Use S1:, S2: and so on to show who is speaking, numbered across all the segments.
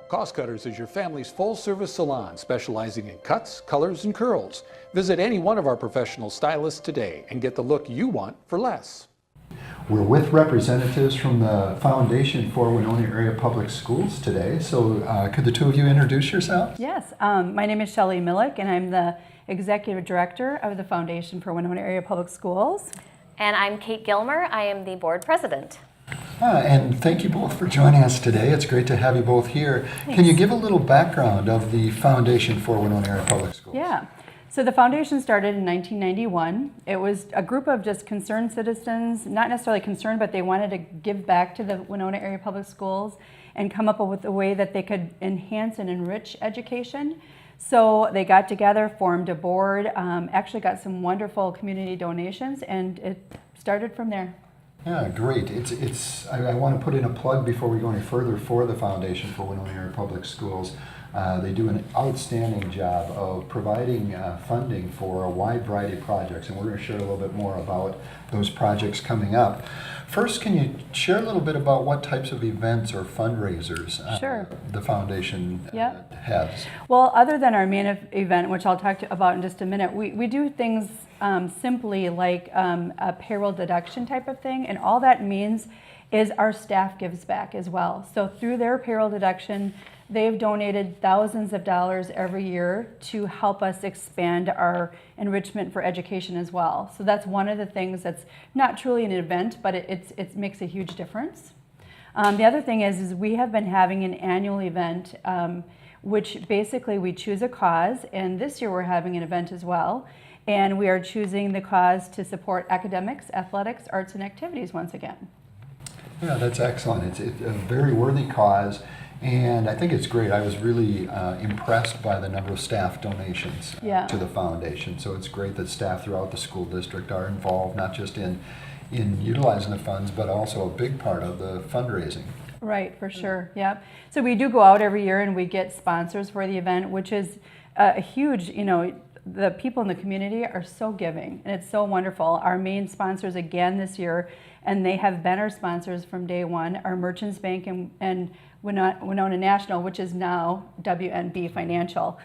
S1: Cost Cutters is your family's full-service salon specializing in cuts, colors, and curls. Visit any one of our professional stylists today and get the look you want for less.
S2: We're with representatives from the Foundation for Winona Area Public Schools today. So could the two of you introduce yourselves?
S3: Yes, my name is Shelley Milek, and I'm the Executive Director of the Foundation for Winona Area Public Schools.
S4: And I'm Kate Gilmore. I am the Board President.
S2: And thank you both for joining us today. It's great to have you both here.
S3: Thanks.
S2: Can you give a little background of the Foundation for Winona Area Public Schools?
S3: Yeah, so the foundation started in 1991. It was a group of just concerned citizens, not necessarily concerned, but they wanted to give back to the Winona Area Public Schools and come up with a way that they could enhance and enrich education. So they got together, formed a board, actually got some wonderful community donations, and it started from there.
S2: Yeah, great. I want to put in a plug before we go any further for the Foundation for Winona Area Public Schools. They do an outstanding job of providing funding for a wide variety of projects, and we're going to share a little bit more about those projects coming up. First, can you share a little bit about what types of events or fundraisers
S3: Sure.
S2: the Foundation has?
S3: Well, other than our main event, which I'll talk about in just a minute, we do things simply like a payroll deduction type of thing, and all that means is our staff gives back as well. So through their payroll deduction, they've donated thousands of dollars every year to help us expand our enrichment for education as well. So that's one of the things that's not truly an event, but it makes a huge difference. The other thing is we have been having an annual event, which basically we choose a cause, and this year we're having an event as well. And we are choosing the cause to support academics, athletics, arts, and activities once again.
S2: Yeah, that's excellent. It's a very worthy cause, and I think it's great. I was really impressed by the number of staff donations to the foundation. So it's great that staff throughout the school district are involved, not just in utilizing the funds, but also a big part of the fundraising.
S3: Right, for sure, yeah. So we do go out every year and we get sponsors for the event, which is a huge, the people in the community are so giving, and it's so wonderful. Our main sponsors again this year, and they have been our sponsors from day one, are Merchants Bank and Winona National, which is now WNB Financial.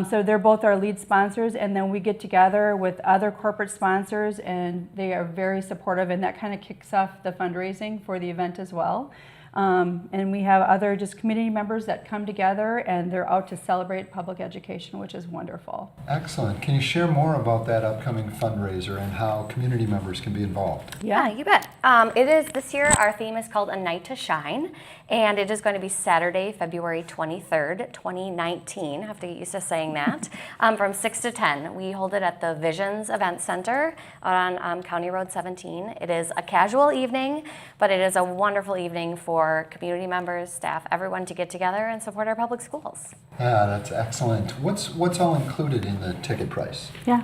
S3: So they're both our lead sponsors, and then we get together with other corporate sponsors, and they are very supportive, and that kind of kicks off the fundraising for the event as well. And we have other just community members that come together, and they're out to celebrate public education, which is wonderful.
S2: Excellent. Can you share more about that upcoming fundraiser and how community members can be involved?
S4: Yeah, you bet. It is this year, our theme is called A Night to Shine, and it is going to be Saturday, February 23rd, 2019. I have to get used to saying that. From 6 to 10. We hold it at the Visions Event Center on County Road 17. It is a casual evening, but it is a wonderful evening for community members, staff, everyone to get together and support our public schools.
S2: Yeah, that's excellent. What's all included in the ticket price?
S3: Yeah.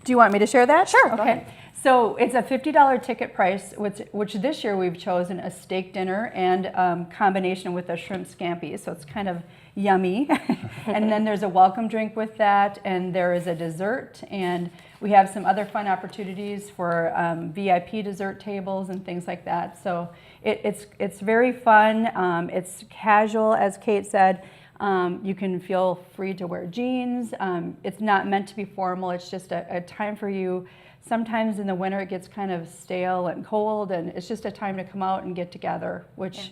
S3: Do you want me to share that?
S4: Sure.
S3: Okay. So it's a $50 ticket price, which this year we've chosen a steak dinner and combination with a shrimp scampi. So it's kind of yummy. And then there's a welcome drink with that, and there is a dessert, and we have some other fun opportunities for VIP dessert tables and things like that. So it's very fun. It's casual, as Kate said. You can feel free to wear jeans. It's not meant to be formal. It's just a time for you. Sometimes in the winter it gets kind of stale and cold, and it's just a time to come out and get together, which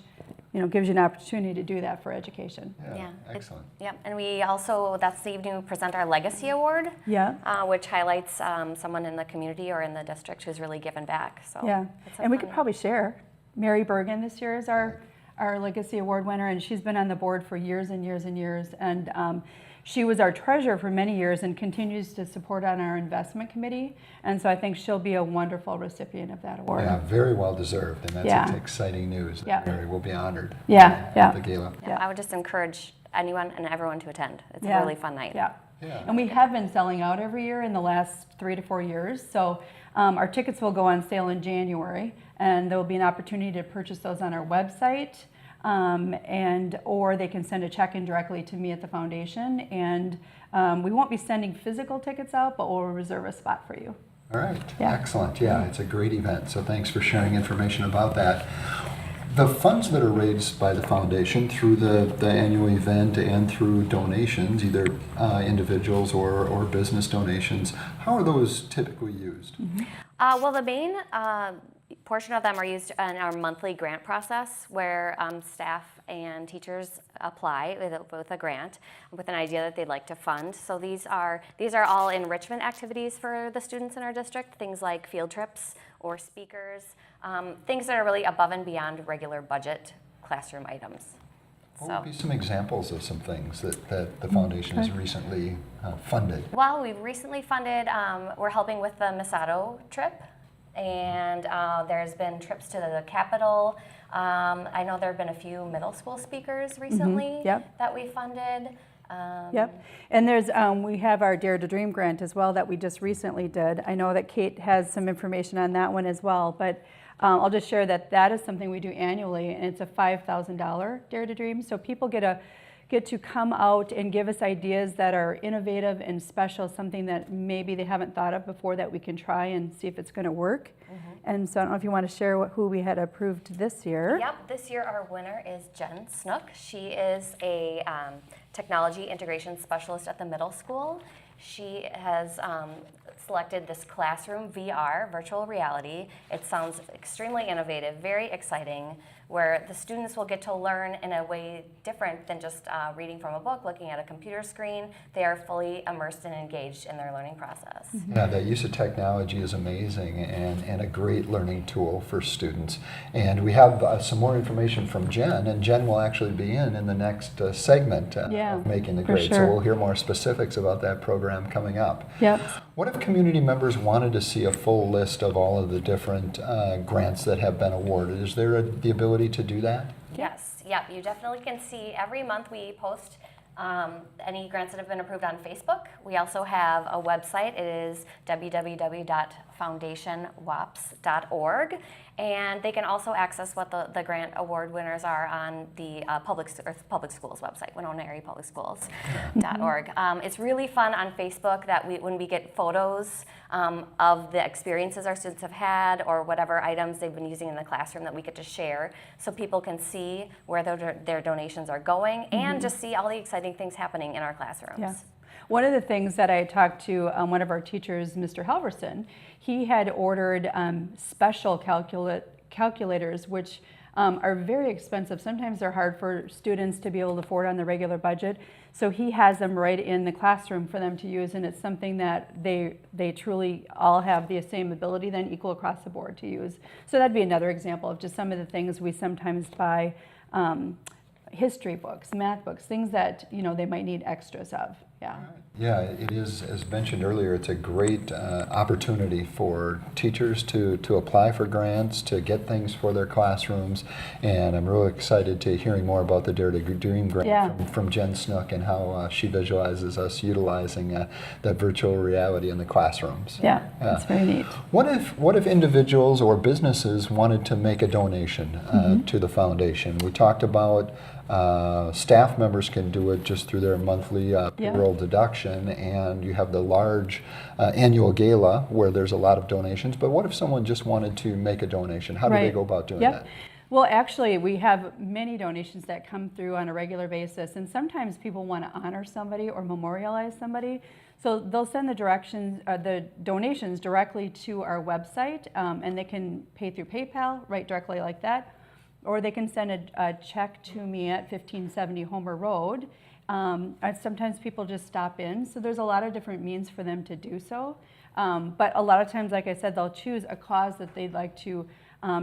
S3: gives you an opportunity to do that for education.
S2: Yeah. Excellent.
S4: Yep, and we also, that's the evening we present our Legacy Award, which highlights someone in the community or in the district who's really given back. So
S3: and we could probably share. Mary Bergen this year is our Legacy Award winner, and she's been on the board for years and years and years, and she was our treasurer for many years and continues to support on our investment committee, and so I think she'll be a wonderful recipient of that award.
S2: Yeah, very well deserved, and that's exciting news that Mary will be honored at the gala.
S4: Yeah, I would just encourage anyone and everyone to attend. It's a really fun night.
S3: Yeah. And we have been selling out every year in the last 3 to 4 years, so our tickets will go on sale in January, and there will be an opportunity to purchase those on our website. Or they can send a check in directly to me at the foundation, and we won't be sending physical tickets out, but we'll reserve a spot for you.
S2: All right, excellent. Yeah, it's a great event, so thanks for sharing information about that. The funds that are raised by the foundation through the annual event and through donations, either individuals or business donations, how are those typically used?
S4: Well, the main portion of them are used in our monthly grant process, where staff and teachers apply with a grant with an idea that they'd like to fund. So these are all enrichment activities for the students in our district, things like field trips or speakers, things that are really above and beyond regular budget classroom items.
S2: What would be some examples of some things that the foundation has recently funded?
S4: Well, we've recently funded, we're helping with the Misato trip, and there's been trips to the Capitol. I know there have been a few middle school speakers recently that we funded.
S3: And there's we have our Dare to Dream grant as well that we just recently did. I know that Kate has some information on that one as well, but I'll just share that is something we do annually, and it's a $5,000 Dare to Dream. So people get to come out and give us ideas that are innovative and special, something that maybe they haven't thought of before that we can try and see if it's going to work. And so I don't know if you want to share who we had approved this year.
S4: Yep, this year our winner is Jen Snook. She is a technology integration specialist at the middle school. She has selected this classroom VR, virtual reality. It sounds extremely innovative, very exciting, where the students will get to learn in a way different than just reading from a book, looking at a computer screen. They are fully immersed and engaged in their learning process.
S2: Yeah, the use of technology is amazing and a great learning tool for students. And we have some more information from Jen, and Jen will actually be in the next segment of Making the Grade.
S3: Sure.
S2: So we'll hear more specifics about that program coming up.
S3: Yep.
S2: What if community members wanted to see a full list of all of the different grants that have been awarded? Is there the ability to do that?
S4: Yes, yep, you definitely can see. Every month we post any grants that have been approved on Facebook. We also have a website. It is www.foundationwaps.org, and they can also access what the grant award winners are on the public schools website, Winona Area Public Schools.org. It's really fun on Facebook that when we get photos of the experiences our students have had or whatever items they've been using in the classroom that we get to share, so people can see where their donations are going and just see all the exciting things happening in our classrooms.
S3: Yeah. One of the things that I talked to one of our teachers, Mr. Halverson, he had ordered special calculators, which are very expensive. Sometimes they're hard for students to be able to afford on the regular budget. So he has them right in the classroom for them to use, and it's something that they truly all have the same ability then equal across the board to use. So that'd be another example of just some of the things we sometimes buy. History books, math books, things that they might need extras of. Yeah.
S2: Yeah, it is, as mentioned earlier, it's a great opportunity for teachers to apply for grants, to get things for their classrooms, and I'm really excited to hearing more about the Dare to Dream grant from Jen Snook and how she visualizes us utilizing that virtual reality in the classrooms.
S3: Yeah, that's very neat.
S2: What if individuals or businesses wanted to make a donation to the foundation? We talked about staff members can do it just through their monthly payroll deduction, and you have the large annual gala where there's a lot of donations. But what if someone just wanted to make a donation? How do they go about doing that?
S3: Well, actually, we have many donations that come through on a regular basis, and sometimes people want to honor somebody or memorialize somebody. So they'll send the donations directly to our website, and they can pay through PayPal, right directly like that. Or they can send a check to me at 1570 Homer Road. Sometimes people just stop in, so there's a lot of different means for them to do so. But a lot of times, like I said, they'll choose a cause that they'd like to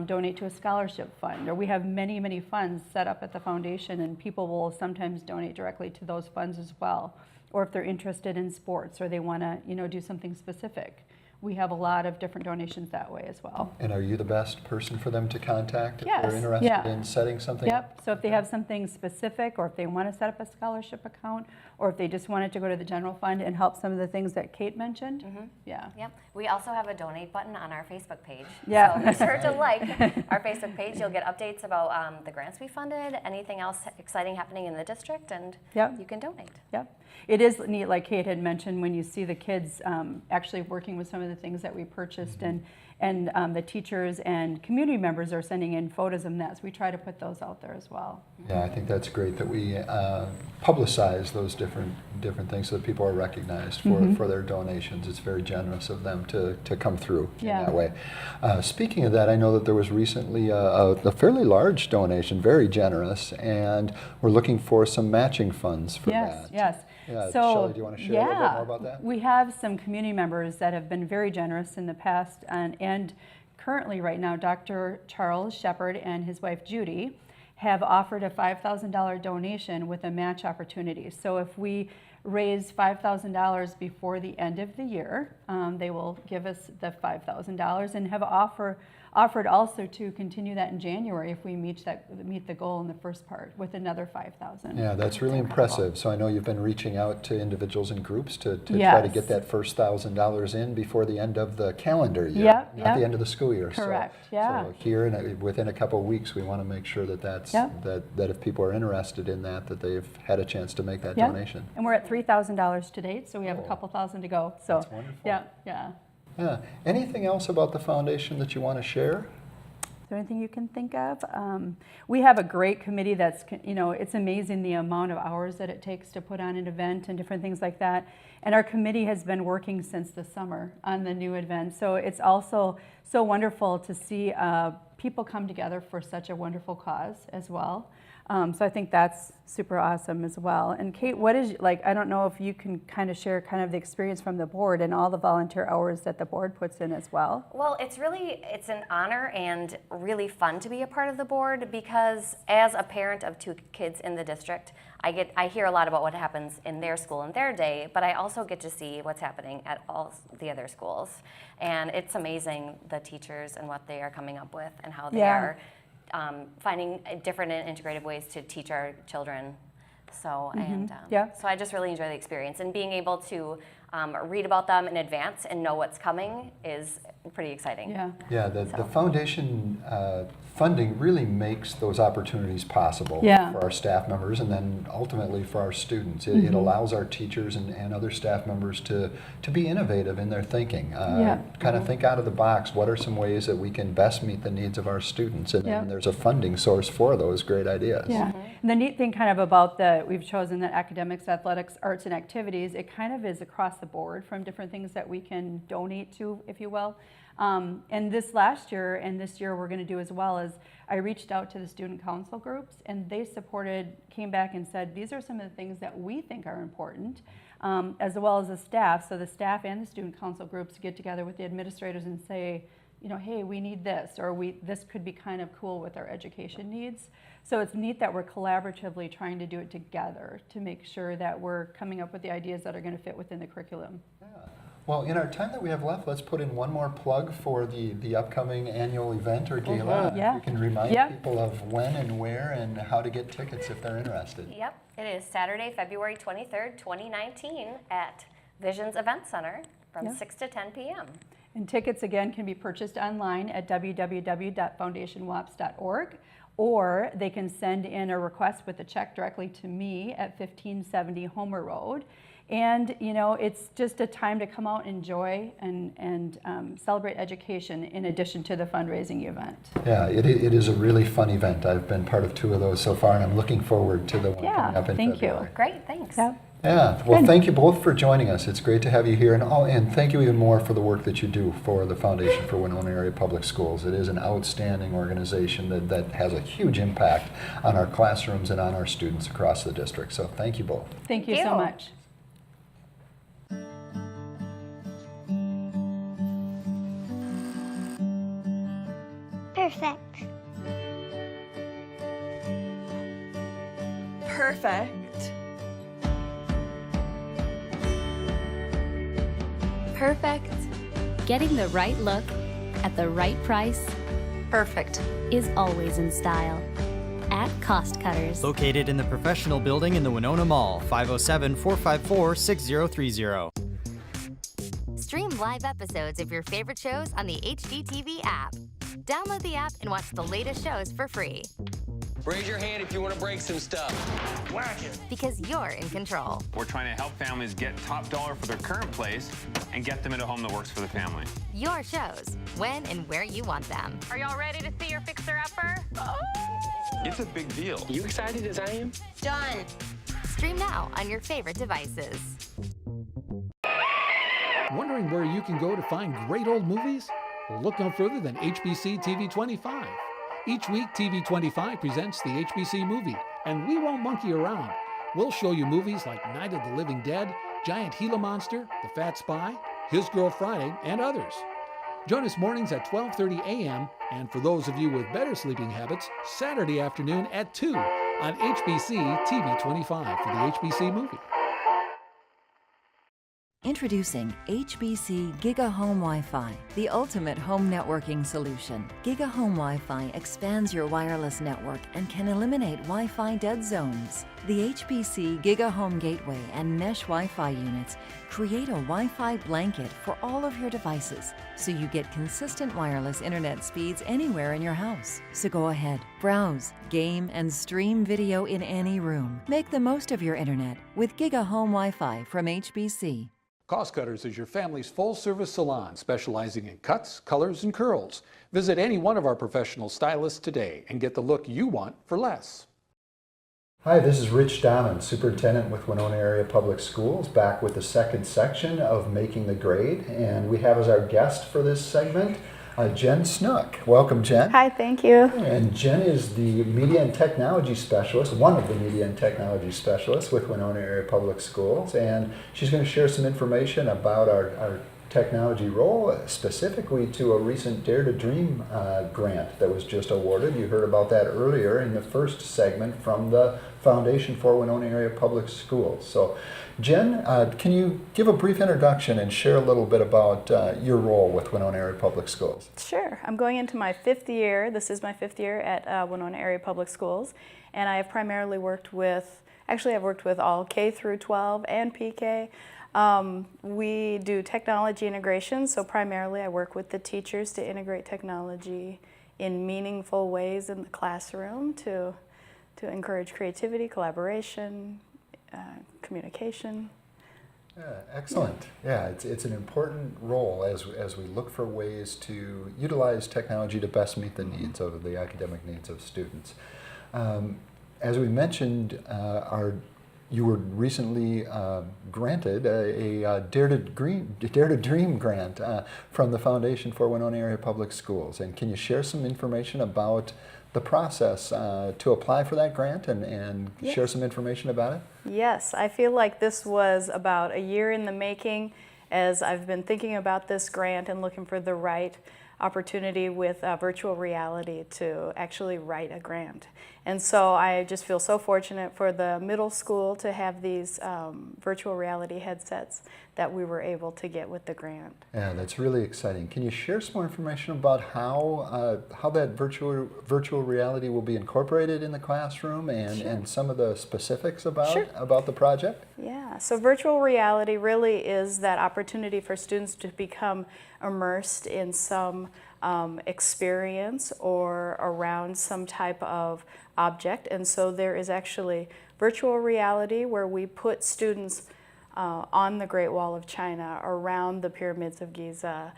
S3: donate to a scholarship fund. Or we have many, many funds set up at the foundation, and people will sometimes donate directly to those funds as well. Or if they're interested in sports or they want to do something specific. We have a lot of different donations that way as well.
S2: And are you the best person for them to contact if
S3: Yes.
S2: they're interested in setting something up?
S3: Yep, so if they have something specific, or if they want to set up a scholarship account, or if they just wanted to go to the general fund and help some of the things that Kate mentioned.
S4: Yep. We also have a donate button on our Facebook page.
S3: Yeah.
S4: So be sure to like our Facebook page. You'll get updates about the grants we funded, anything else exciting happening in the district, and you can donate.
S3: Yep. It is neat, like Kate had mentioned, when you see the kids actually working with some of the things that we purchased, and the teachers and community members are sending in photos of that. So we try to put those out there as well.
S2: Yeah, I think that's great that we publicize those different things so that people are recognized for their donations. It's very generous of them to come through in that way. Speaking of that, I know that there was recently a fairly large donation, very generous, and we're looking for some matching funds for that.
S3: Yes.
S2: Yeah,
S3: So,
S2: Shelley, do you want to share a little bit more about that?
S3: We have some community members that have been very generous in the past, and currently right now, Dr. Charles Shepard and his wife Judy have offered a $5,000 donation with a match opportunity. So if we raise $5,000 before the end of the year, they will give us the $5,000, and have offered also to continue that in January if we meet the goal in the first part with another $5,000.
S2: Yeah, that's really impressive. So I know you've been reaching out to individuals and groups to try to get that first $1,000 in before the end of the calendar year, not the end of the school year.
S3: Correct.
S2: So here within a couple of weeks, we want to make sure that that if people are interested in that they've had a chance to make that donation.
S3: And we're at $3,000 to date, so we have a couple thousand to go. So
S2: that's wonderful.
S3: Yeah.
S2: Anything else about the foundation that you want to share?
S3: Is there anything you can think of? We have a great committee that's, it's amazing the amount of hours that it takes to put on an event and different things like that. And our committee has been working since the summer on the new event. So it's also so wonderful to see people come together for such a wonderful cause as well. So I think that's super awesome as well. And Kate, what is, I don't know if you can kind of share kind of the experience from the board and all the volunteer hours that the board puts in as well.
S4: Well, it's an honor and really fun to be a part of the board, because as a parent of 2 kids in the district, I hear a lot about what happens in their school in their day, but I also get to see what's happening at all the other schools. And it's amazing, the teachers and what they are coming up with and how they are finding different and integrative ways to teach our children. So so I just really enjoy the experience, and being able to read about them in advance and know what's coming is pretty exciting.
S2: The foundation funding really makes those opportunities possible for our staff members, and then ultimately for our students. It allows our teachers and other staff members to be innovative in their thinking, kind of think out of the box. What are some ways that we can best meet the needs of our students? And then there's a funding source for those great ideas.
S3: And the neat thing kind of about we've chosen the academics, athletics, arts, and activities, it kind of is across the board from different things that we can donate to, if you will. And this last year and this year we're going to do as well, is I reached out to the student council groups, and they came back and said, these are some of the things that we think are important, as well as the staff. So the staff and the student council groups get together with the administrators and say, hey, we need this, or this could be kind of cool with our education needs. So it's neat that we're collaboratively trying to do it together to make sure that we're coming up with the ideas that are going to fit within the curriculum.
S2: Well, in our time that we have left, let's put in one more plug for the upcoming annual event or gala. You can remind people of when and where and how to get tickets if they're interested. Yep,
S4: it is Saturday, February 23rd, 2019 at Visions Event Center from 6 to 10 p.m.
S3: And tickets, again, can be purchased online at www.foundationwaps.org, or they can send in a request with a check directly to me at 1570 Homer Road. And, it's just a time to come out and enjoy and celebrate education in addition to the fundraising event.
S2: Yeah, it is a really fun event. I've been part of 2 of those so far, and I'm looking forward to the one coming up in February.
S3: Thank you.
S4: Great, thanks.
S2: Yeah, well, thank you both for joining us. It's great to have you here, and thank you even more for the work that you do for the Foundation for Winona Area Public Schools. It is an outstanding organization that has a huge impact on our classrooms and on our students across the district. So thank you both.
S3: Thank you so much.
S5: Perfect.
S6: Perfect.
S7: Perfect. Getting the right look at the right price. Perfect. Is always in style. At Cost Cutters.
S8: Located in the professional building in the Winona Mall, 507-454-6030.
S9: Stream live episodes of your favorite shows on the HGTV app. Download the app and watch the latest shows for free.
S5: Raise your hand if you want to break some stuff. Whack it.
S9: Because you're in control.
S6: We're trying to help families get top dollar for their current place and get them into a home that works for the family.
S9: Your shows, when and where you want them.
S10: Are y'all ready to see your fixer-upper? Oh.
S6: It's a big deal.
S5: You excited as I am?
S10: Done.
S9: Stream now on your favorite devices.
S1: Wondering where you can go to find great old movies? Well, look no further than HBC TV 25. Each week, TV 25 presents the HBC movie, and we won't monkey around. We'll show you movies like Night of the Living Dead, Giant Gila Monster, The Fat Spy, His Girl Friday, and others. Join us mornings at 12:30 a.m., and for those of you with better sleeping habits, Saturday afternoon at 2 on HBC TV 25 for the HBC movie.
S11: Introducing HBC Giga Home Wi-Fi, the ultimate home networking solution. Giga Home Wi-Fi expands your wireless network and can eliminate Wi-Fi dead zones. The HBC Giga Home Gateway and Mesh Wi-Fi units create a Wi-Fi blanket for all of your devices, so you get consistent wireless internet speeds anywhere in your house. So go ahead, browse, game, and stream video in any room. Make the most of your internet with Giga Home Wi-Fi from HBC.
S1: Cost Cutters is your family's full-service salon specializing in cuts, colors, and curls. Visit any one of our professional stylists today and get the look you want for less.
S2: Hi, this is Rich Dahman, Superintendent with Winona Area Public Schools, back with the second section of Making the Grade. And we have as our guest for this segment, Jen Snook. Welcome, Jen.
S12: Hi, thank you.
S2: And Jen is the Media and Technology Specialist, one of the Media and Technology Specialists with Winona Area Public Schools. And she's going to share some information about our technology role, specifically to a recent Dare to Dream grant that was just awarded. You heard about that earlier in the first segment from the Foundation for Winona Area Public Schools. So, Jen, can you give a brief introduction and share a little bit about your role with Winona Area Public Schools?
S12: Sure. I'm going into my 5th year. This is my 5th year at Winona Area Public Schools, and I have primarily worked with, I've worked with all K through 12 and PK. We do technology integration, so primarily I work with the teachers to integrate technology in meaningful ways in the classroom to encourage creativity, collaboration, communication.
S2: Yeah, excellent. Yeah, it's an important role as we look for ways to utilize technology to best meet the needs of the academic needs of students. As we mentioned, you were recently granted a Dare to Dream grant from the Foundation for Winona Area Public Schools. And can you share some information about the process to apply for that grant and
S12: Yes.
S2: share some information about it?
S12: Yes, I feel like this was about a year in the making as I've been thinking about this grant and looking for the right opportunity with virtual reality to actually write a grant. And so I just feel so fortunate for the middle school to have these virtual reality headsets that we were able to get with the grant.
S2: Yeah, that's really exciting. Can you share some more information about how that virtual reality will be incorporated in the classroom and some of the specifics about the project?
S12: Yeah, so virtual reality really is that opportunity for students to become immersed in some experience or around some type of object. And so there is actually virtual reality where we put students on the Great Wall of China, around the pyramids of Giza,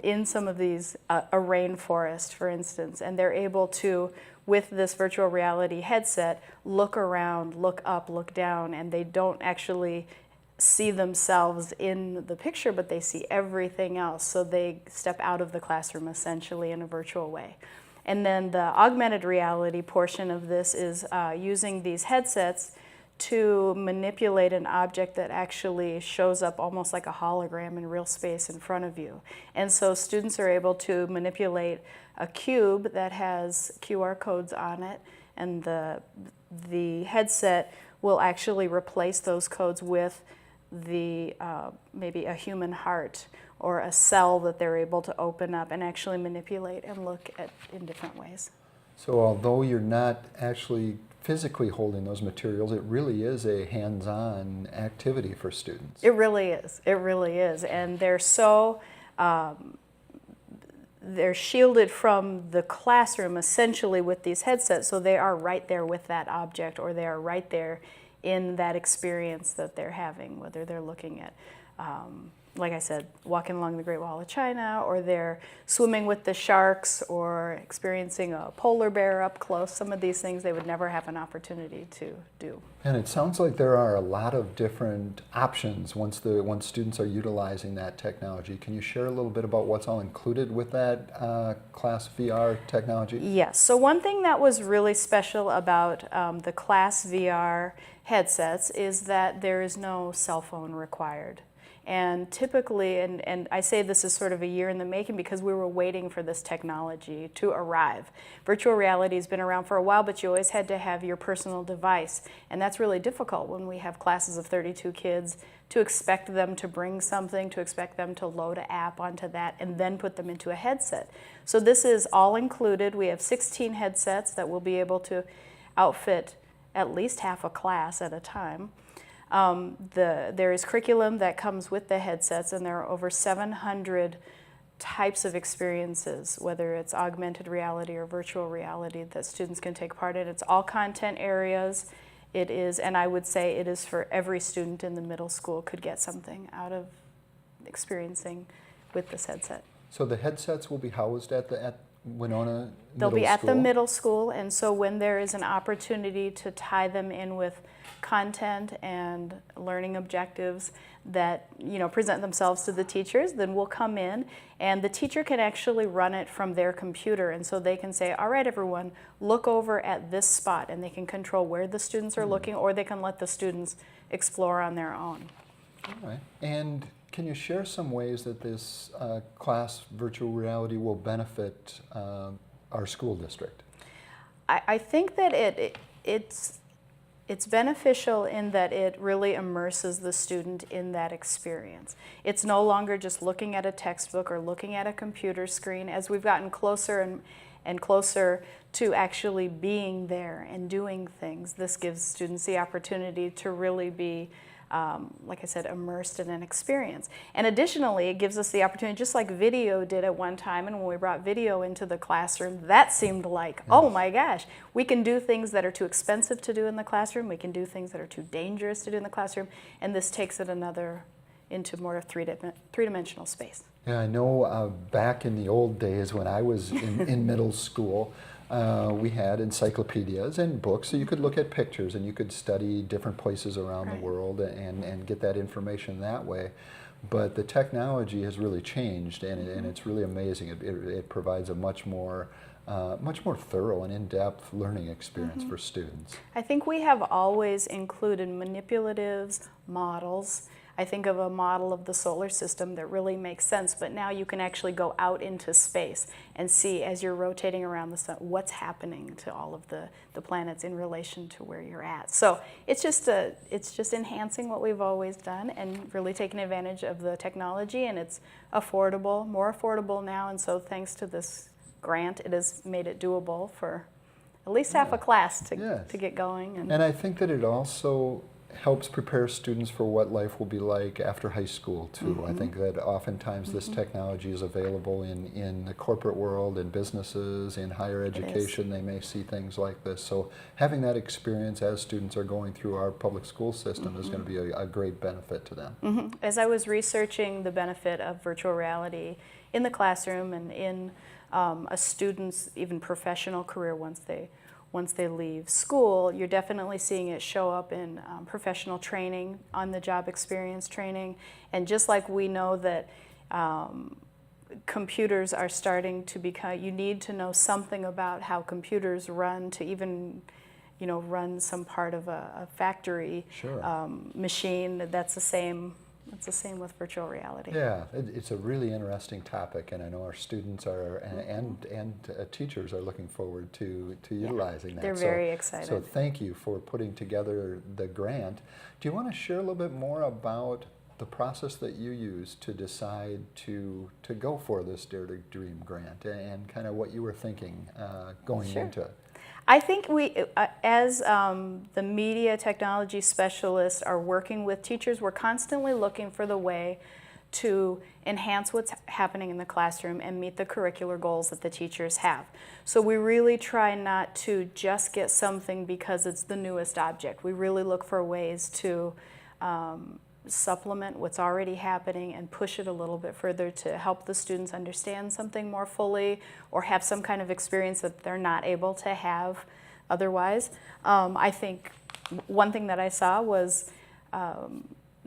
S12: in some of these, a rainforest, for instance, and they're able to, with this virtual reality headset, look around, look up, look down, and they don't actually see themselves in the picture, but they see everything else. So they step out of the classroom essentially in a virtual way. And then the augmented reality portion of this is using these headsets to manipulate an object that actually shows up almost like a hologram in real space in front of you. And so students are able to manipulate a cube that has QR codes on it, and the headset will actually replace those codes with the maybe a human heart or a cell that they're able to open up and actually manipulate and look at in different ways.
S2: So although you're not actually physically holding those materials, it really is a hands-on activity for students.
S12: It really is. It really is. And they're so they're shielded from the classroom essentially with these headsets, so they are right there with that object, or they are right there in that experience that they're having, whether they're looking at, like I said, walking along the Great Wall of China, or they're swimming with the sharks, or experiencing a polar bear up close. Some of these things they would never have an opportunity to do.
S2: And it sounds like there are a lot of different options once students are utilizing that technology. Can you share a little bit about what's all included with that Class VR technology?
S12: Yes. So one thing that was really special about the Class VR headsets is that there is no cell phone required. And typically, and I say this is sort of a year in the making because we were waiting for this technology to arrive. Virtual reality has been around for a while, but you always had to have your personal device. And that's really difficult when we have classes of 32 kids, to expect them to bring something, to expect them to load an app onto that, and then put them into a headset. So this is all included. We have 16 headsets that will be able to outfit at least half a class at a time. There is curriculum that comes with the headsets, and there are over 700 types of experiences, whether it's augmented reality or virtual reality, that students can take part in. It's all content areas. It is, and I would say it is for every student in the middle school could get something out of experiencing with this headset.
S2: So the headsets will be housed at Winona Middle School?
S12: They'll be at the middle school, and so when there is an opportunity to tie them in with content and learning objectives that present themselves to the teachers, then we'll come in, and the teacher can actually run it from their computer, and so they can say, all right, everyone, look over at this spot, and they can control where the students are looking, or they can let the students explore on their own.
S2: All right. And can you share some ways that this class virtual reality will benefit our school district?
S12: I think that it's beneficial in that it really immerses the student in that experience. It's no longer just looking at a textbook or looking at a computer screen. As we've gotten closer and closer to actually being there and doing things, this gives students the opportunity to really be, like I said, immersed in an experience. And additionally, it gives us the opportunity, just like video did at one time, and when we brought video into the classroom, that seemed like, oh my gosh, we can do things that are too expensive to do in the classroom, we can do things that are too dangerous to do in the classroom, and this takes it into more three-dimensional space.
S2: Yeah, I know back in the old days when I was in middle school, we had encyclopedias and books, so you could look at pictures and you could study different places around the world and get that information that way. But the technology has really changed, and it's really amazing. It provides a much more thorough and in-depth learning experience for students.
S12: I think we have always included manipulatives, models. I think of a model of the solar system that really makes sense, but now you can actually go out into space and see, as you're rotating around the sun, what's happening to all of the planets in relation to where you're at. So it's just enhancing what we've always done and really taking advantage of the technology, and it's affordable, more affordable now, and so thanks to this grant, it has made it doable for at least half a class to get going.
S2: And I think that it also helps prepare students for what life will be like after high school too. I think that oftentimes this technology is available in the corporate world, in businesses, in higher education. They may see things like this. So having that experience as students are going through our public school system is going to be a great benefit to them.
S12: As I was researching the benefit of virtual reality in the classroom and in a student's even professional career once they leave school, you're definitely seeing it show up in professional training, on-the-job experience training. And just like we know that computers are starting to become, you need to know something about how computers run to even run some part of a factory machine. That's the same with virtual reality.
S2: Yeah, it's a really interesting topic, and I know our students are and teachers are looking forward to utilizing that.
S12: They're very excited.
S2: So thank you for putting together the grant. Do you want to share a little bit more about the process that you use to decide to go for this Dare to Dream grant and kind of what you were thinking going into it?
S12: I think we, as the media technology specialists are working with teachers, we're constantly looking for the way to enhance what's happening in the classroom and meet the curricular goals that the teachers have. So we really try not to just get something because it's the newest object. We really look for ways to supplement what's already happening and push it a little bit further to help the students understand something more fully or have some kind of experience that they're not able to have otherwise. I think one thing that I saw was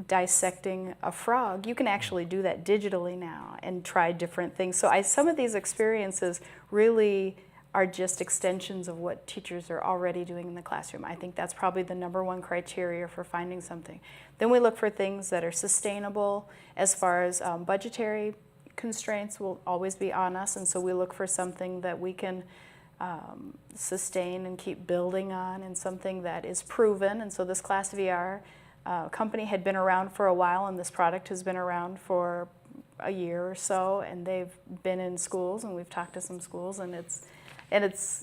S12: dissecting a frog. You can actually do that digitally now and try different things. So some of these experiences really are just extensions of what teachers are already doing in the classroom. I think that's probably the #1 criteria for finding something. Then we look for things that are sustainable as far as budgetary constraints will always be on us, and so we look for something that we can sustain and keep building on, and something that is proven. And so this Class VR company had been around for a while, and this product has been around for a year or so, and they've been in schools, and we've talked to some schools, and it's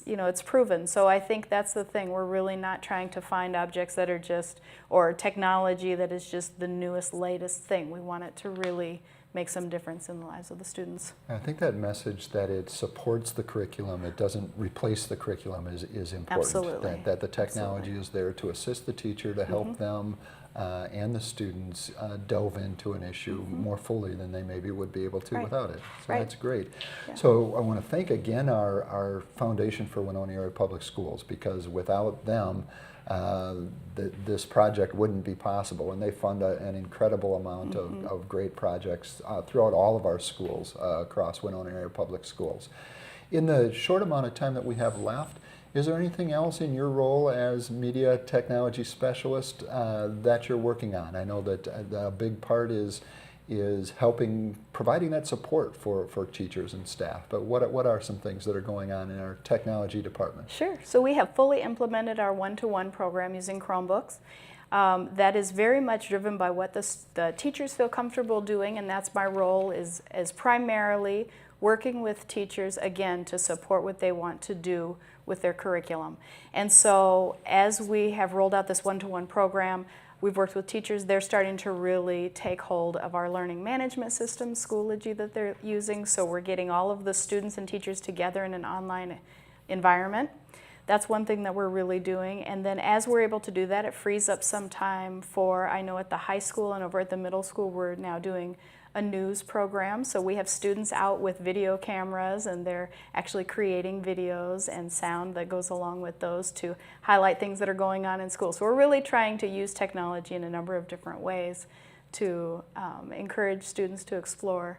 S12: you know, it's proven. So I think that's the thing. We're really not trying to find objects that are just, or technology that is just the newest, latest thing. We want it to really make some difference in the lives of the students.
S2: I think that message that it supports the curriculum, it doesn't replace the curriculum is important.
S12: Absolutely.
S2: That the technology is there to assist the teacher, to help them and the students delve into an issue more fully than they maybe would be able to without it. So that's great.
S12: Yeah.
S2: So I want to thank again our Foundation for Winona Area Public Schools, because without them, this project wouldn't be possible, and they fund an incredible amount of great projects throughout all of our schools across Winona Area Public Schools. In the short amount of time that we have left, is there anything else in your role as media technology specialist that you're working on? I know that a big part is providing that support for teachers and staff, but what are some things that are going on in our technology department?
S12: Sure. So we have fully implemented our one-to-one program using Chromebooks. That is very much driven by what the teachers feel comfortable doing, and that's my role, is primarily working with teachers, again, to support what they want to do with their curriculum. And so as we have rolled out this one-to-one program, we've worked with teachers. They're starting to really take hold of our learning management system, Schoology, that they're using. So we're getting all of the students and teachers together in an online environment. That's one thing that we're really doing. And then as we're able to do that, it frees up some time for, I know at the high school and over at the middle school, we're now doing a news program. So we have students out with video cameras, and they're actually creating videos and sound that goes along with those to highlight things that are going on in school. So we're really trying to use technology in a number of different ways to encourage students to explore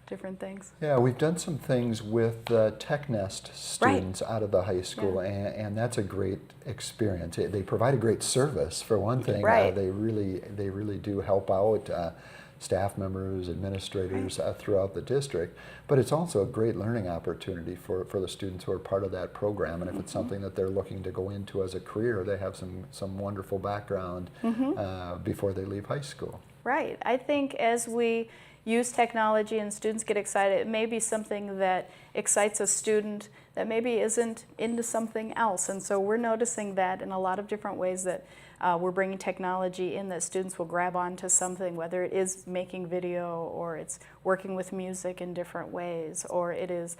S12: different things.
S2: Yeah, we've done some things with TechNest students out of the high school, and that's a great experience. They provide a great service, for one thing. They really do help out staff members, administrators throughout the district, but it's also a great learning opportunity for the students who are part of that program, and if it's something that they're looking to go into as a career, they have some wonderful background before they leave high school.
S12: Right. I think as we use technology and students get excited, it may be something that excites a student that maybe isn't into something else, and so we're noticing that in a lot of different ways, that we're bringing technology in, that students will grab onto something, whether it is making video, or it's working with music in different ways, or it is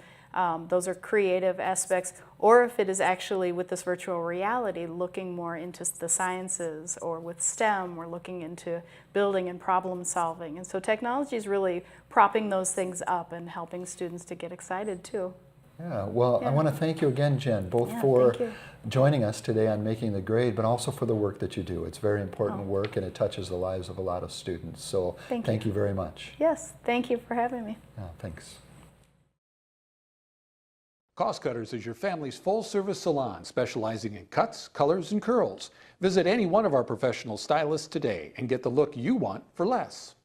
S12: those are creative aspects, or if it is actually with this virtual reality looking more into the sciences, or with STEM we're looking into building and problem solving. And so technology is really propping those things up and helping students to get excited too.
S2: Yeah, well, I want to thank you again, Jen, both for joining us today on Making the Grade, but also for the work that you do. It's very important work, and it touches the lives of a lot of students. So thank you very much.
S12: Yes, thank you for having me.
S2: Thanks.
S1: Cost Cutters is your family's full-service salon, specializing in cuts, colors, and curls. Visit any one of our professional stylists today and get the look you want for less.